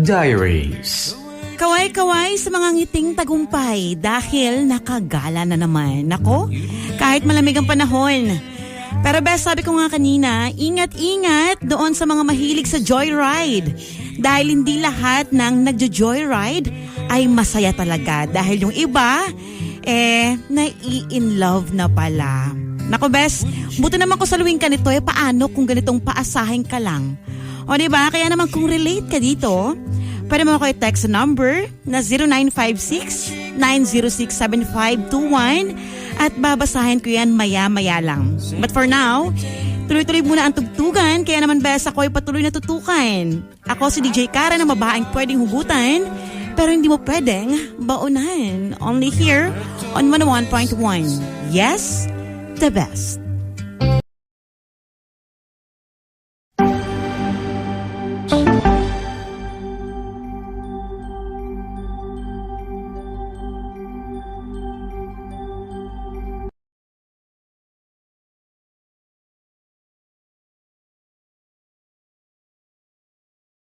Diaries. Kaway-kaway sa mga ngiting tagumpay dahil nakagala na naman. Nako, kahit malamig ang panahon. Pero best, sabi ko nga kanina, ingat-ingat doon sa mga mahilig sa joyride. Dahil hindi lahat ng nagjo-joyride ay masaya talaga. Dahil yung iba, nai-in love na pala. Nako best, buto naman ko saluhin ka nito, paano kung ganitong paasahin ka lang? O diba, kaya naman kung relate ka dito, pwede mo ako i-text sa number na 0956-906-7521 at babasahin ko yan maya-maya lang. But for now, tuloy-tuloy muna ang tugtugan, kaya naman best ako ay patuloy na tutukan. Ako si DJ Kara na mabahaing pwedeng hugutan, pero hindi mo pwedeng baunan. Only here on 101.1. Yes, the best.